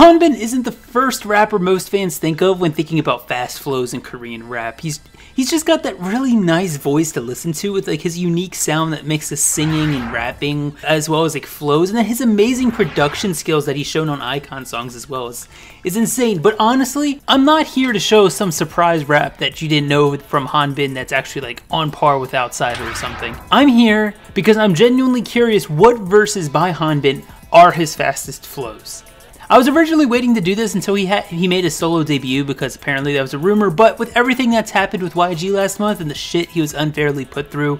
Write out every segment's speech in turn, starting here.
Hanbin isn't the first rapper most fans think of when thinking about fast flows in Korean rap. He's just got that really nice voice to listen to with like his unique sound that mixes singing and rapping as well as like flows, and then his amazing production skills that he's shown on iKON songs as well is insane. But honestly, I'm not here to show some surprise rap that you didn't know from Hanbin that's actually like on par with Outsider or something. I'm here because I'm genuinely curious what verses by Hanbin are his fastest flows. I was originally waiting to do this until he made his solo debut because apparently that was a rumor, but with everything that's happened with YG last month and the shit he was unfairly put through,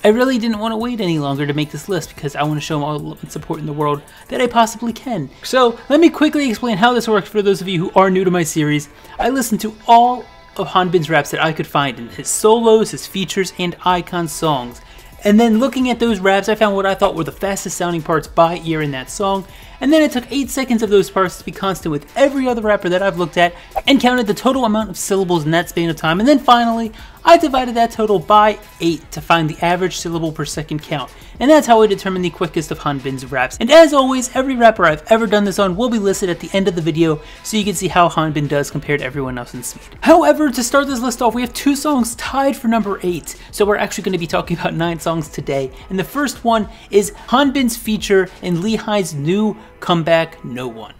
I really didn't want to wait any longer to make this list because I want to show him all the love and support in the world that I possibly can. So let me quickly explain how this works for those of you who are new to my series. I listened to all of Hanbin's raps that I could find in his solos, his features, and iKON songs. And then looking at those raps, I found what I thought were the fastest sounding parts by ear in that song, and then it took 8 seconds of those parts to be constant with every other rapper that I've looked at, and counted the total amount of syllables in that span of time, and then finally, I divided that total by 8 to find the average syllable per second count, and that's how I determined the quickest of Hanbin's raps. And as always, every rapper I've ever done this on will be listed at the end of the video, so you can see how Hanbin does compared to everyone else in speed. However, to start this list off, we have 2 songs tied for number 8, so we're actually going to be talking about 9 songs today, and the first one is Hanbin's feature in Leehi's new comeback, No One.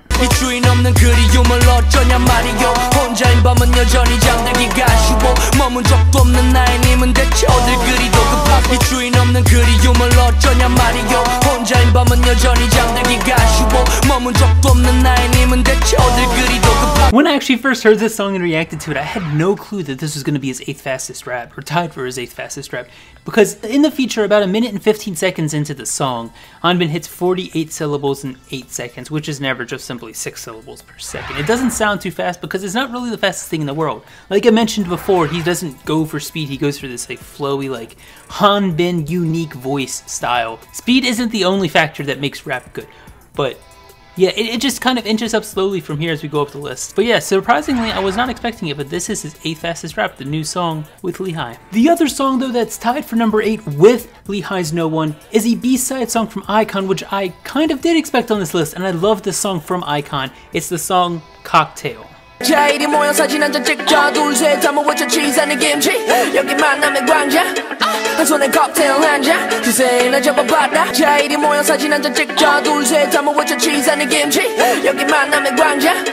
When I actually first heard this song and reacted to it, I had no clue that this was going to be his 8th fastest rap, or tied for his 8th fastest rap, because in the feature, about 1 minute and 15 seconds into the song, Hanbin hits 48 syllables in 8 seconds, which is an average of simply 6 syllables per second. It doesn't sound too fast because it's not really the fastest thing in the world. Like I mentioned before, he doesn't go for speed, he goes for this like flowy, like Hanbin unique voice style. Speed isn't the only factor that makes rap good, but yeah, it just kind of inches up slowly from here as we go up the list. But yeah, surprisingly, I was not expecting it, but this is his 8th fastest rap, the new song with Leehi. The other song though that's tied for number 8 with Leehi's No One is a B-side song from iKON, which I kind of did expect on this list, and I love this song from iKON. It's the song Cocktail. 자 이리 모여 사진 한 장 찍자 둘 셋 한번 외쳐 cheese and 김치 여기 만남의 광장 한 손에 칵테일 한 잔 주세요 나 잡아봐라 자 이리 모여 사진 한 장 찍자 둘 셋 한번 외쳐 cheese and 김치 여기 만남의 광장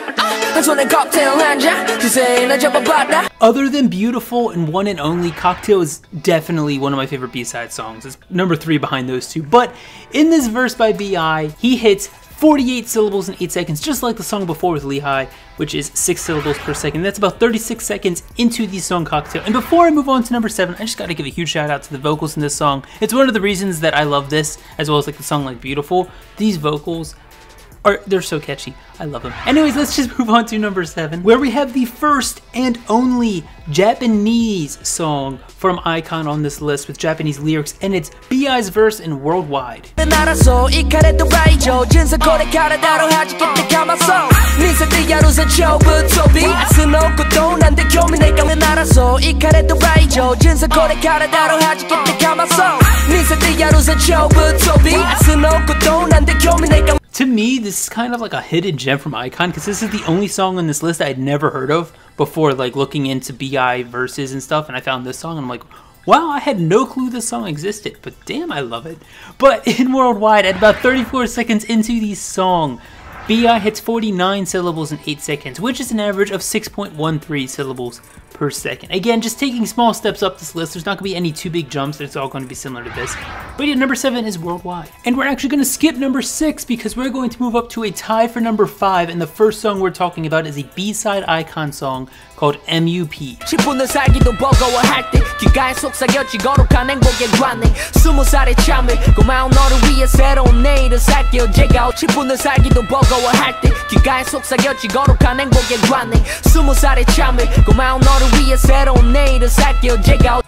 한 손에 칵테일 한 잔 주세요 나 잡아봐라. Other than Beautiful and One and Only, Cocktail is definitely one of my favorite B-side songs. It's number 3 behind those two, but in this verse by B.I, he hits 48 syllables in 8 seconds, just like the song before with Leehi, which is 6 syllables per second. That's about 36 seconds into the song Cocktail. And before I move on to number 7, I just gotta give a huge shout out to the vocals in this song. It's one of the reasons that I love this, as well as like the song like Beautiful. These vocals they're so catchy. I love them. Anyways, let's just move on to number 7, where we have the first and only Japanese song from iKON on this list with Japanese lyrics, and it's B.I.'s verse in Worldwide. To me, this is kind of like a hidden gem from iKON, because this is the only song on this list I'd never heard of before, like looking into B.I. verses and stuff, and I found this song and I'm like, wow, I had no clue this song existed, but damn, I love it. But in Worldwide, at about 34 seconds into the song, B.I. hits 49 syllables in 8 seconds, which is an average of 6.13 syllables per second. Again, just taking small steps up this list. There's not going to be any too big jumps. It's all going to be similar to this. But yeah, number 7 is Worldwide. And we're actually going to skip number 6 because we're going to move up to a tie for number 5. And the first song we're talking about is a B-side iKON song called MUP.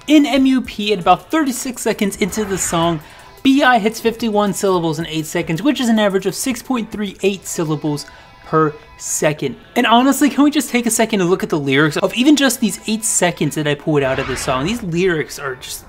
In MUP, at about 36 seconds into the song, B.I. hits 51 syllables in 8 seconds, which is an average of 6.38 syllables per second. And honestly, can we just take a second to look at the lyrics of even just these 8 seconds that I pulled out of this song? These lyrics are just,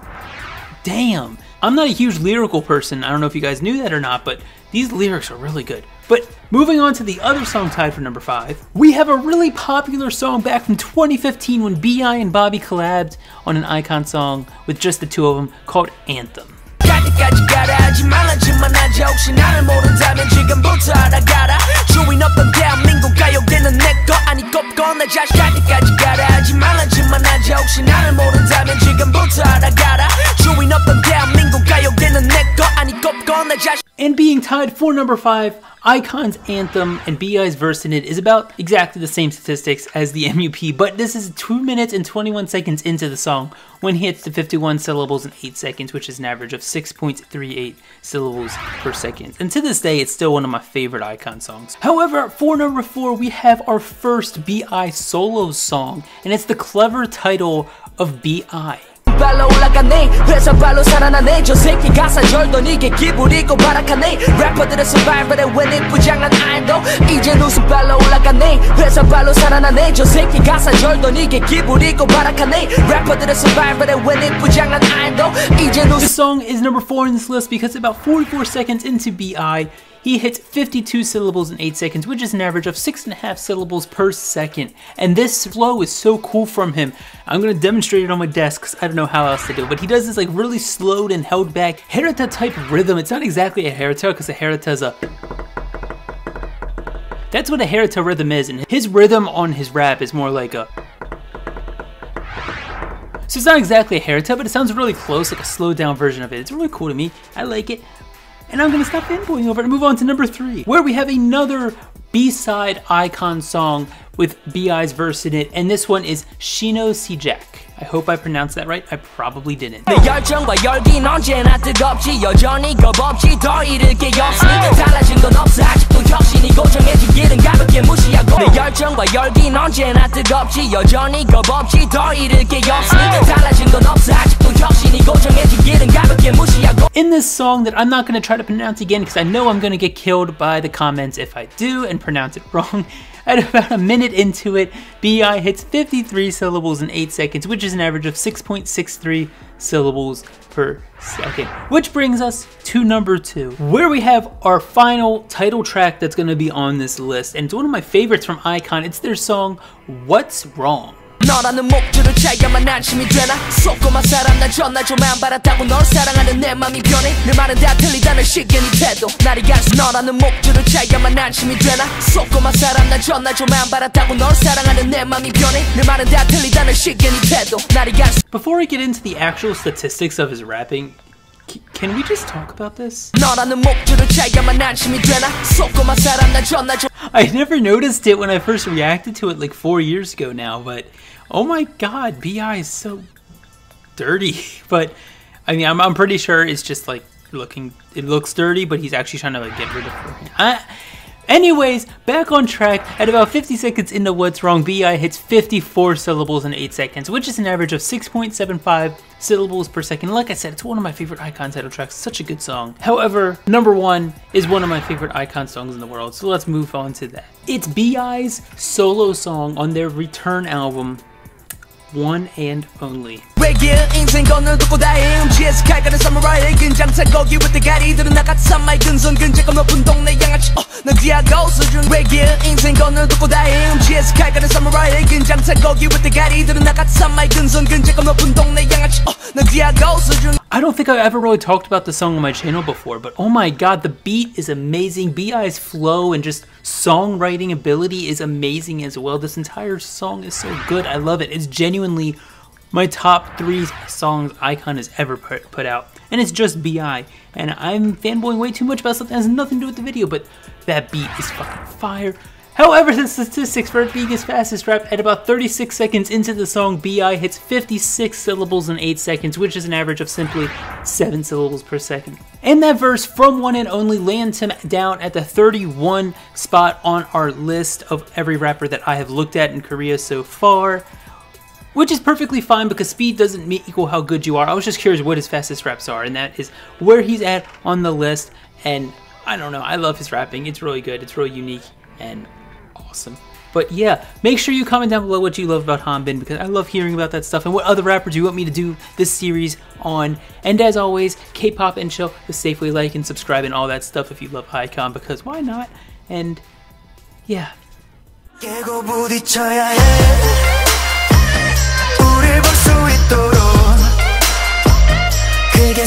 damn. I'm not a huge lyrical person, I don't know if you guys knew that or not, but these lyrics are really good. But moving on to the other song tied for number 5, we have a really popular song back from 2015 when B.I. and Bobby collabed on an icon song with just the two of them called Anthem. And being tied for number 5, Icon's Anthem and B.I.'s verse in it is about exactly the same statistics as the MUP, but this is 2 minutes and 21 seconds into the song when he hits the 51 syllables in 8 seconds, which is an average of 6.38 syllables per second. And to this day, it's still one of my favorite Icon songs. However, for number 4, we have our first B.I. solo song, and it's the clever title of B.I. 발로 올라가네 회사 발로 살아나네 저 새끼 가사 절던 이게 기분이고 바락하네 래퍼들의 서바이벌에 웬 이쁘장한 아이도 이제 웃음 발로 올라가네 회사 발로 살아나네 저 새끼 가사 절던 이게 기분이고 바락하네 래퍼들의 서바이벌에 웬 이쁘장한 아이도 이제 웃음. This song is number 4 in this list because about 44 seconds into B.I. he hits 52 syllables in 8 seconds, which is an average of 6.5 syllables per second. And this flow is so cool from him. I'm going to demonstrate it on my desk because I don't know how else to do it. But he does this like really slowed and held back Hereta type rhythm. It's not exactly a Hereta because a Hereta is a... That's what a Hereta rhythm is. And his rhythm on his rap is more like a... So it's not exactly a Hereta, but it sounds really close, like a slowed down version of it. It's really cool to me. I like it. And I'm going to stop fanboying over it and move on to number 3, where we have another B-side Icon song with B.I.'s verse in it, and this one is Shino Si Jack. I hope I pronounced that right. I probably didn't. In this song that I'm not going to try to pronounce again because I know I'm going to get killed by the comments if I do and pronounce it wrong. At about a minute into it, B.I. hits 53 syllables in 8 seconds, which is an average of 6.63 syllables per second. Which brings us to number 2, where we have our final title track that's going to be on this list. And it's one of my favorites from Icon. It's their song, What's Wrong? 너라는 목줄을 차야만 안심이 되나 속고만 살아 난 전날 좀안 바랐다고 널 사랑하는 내 맘이 변해 내 말은 다 틀리다는 식견이 태도 날이 갈수 너라는 목줄을 차야만 안심이 되나 속고만 살아 난 전날 좀안 바랐다고 널 사랑하는 내 맘이 변해 내 말은 다 틀리다는 식견이 태도 날이 갈수. Before I get into the actual statistics of his rapping, can we just talk about this? I never noticed it when I first reacted to it like 4 years ago now, but oh my god, B.I. is so dirty. But I mean, I'm pretty sure it's just like it looks dirty, but he's actually trying to like get rid of her. Anyways, back on track, at about 50 seconds into What's Wrong, B.I. hits 54 syllables in 8 seconds, which is an average of 6.75 syllables per second. Like I said, it's one of my favorite Icon title tracks, such a good song. However, number 1 is one of my favorite Icon songs in the world, so let's move on to that. It's B.I.'s solo song on their Return album, One and Only. 인생 건을 두고 다 헤엄치에서 칼가루 사무라이의 긴장차 거기 with the 가리들은 나같이 산마이 근손 근제감 높은 동네 양아치 난 디아고 수준 외길 인생 건을 두고 다 헤엄치에서 칼가루 사무라이의 긴장차 거기 with the 가리들은 나같이 산마이 근손 근제감 높은 동네 양아치 난 디아고 수준. I don't think I've ever really talked about the song on my channel before, but oh my god, the beat is amazing. B.I.'s flow and just songwriting ability is amazing as well. This entire song is so good. I love it. It's genuinely my top 3 songs Icon has ever put out, and it's just B.I. And I'm fanboying way too much about something that has nothing to do with the video, but that beat is fucking fire. However, the statistics for it being his fastest rap, at about 36 seconds into the song, B.I. hits 56 syllables in 8 seconds, which is an average of simply 7 syllables per second. And that verse from One and Only lands him down at the 31 spot on our list of every rapper that I have looked at in Korea so far. Which is perfectly fine because speed doesn't equal how good you are. I was just curious what his fastest raps are, and that is where he's at on the list. And I don't know, I love his rapping. It's really good, it's really unique and awesome. But yeah, make sure you comment down below what you love about Hanbin, because I love hearing about that stuff, and what other rappers you want me to do this series on. And as always, K-pop and chill, the safe way, like and subscribe and all that stuff if you love Icon, because why not? And yeah. 깨고 부딪혀야 해 우릴 볼 수 있도록 그게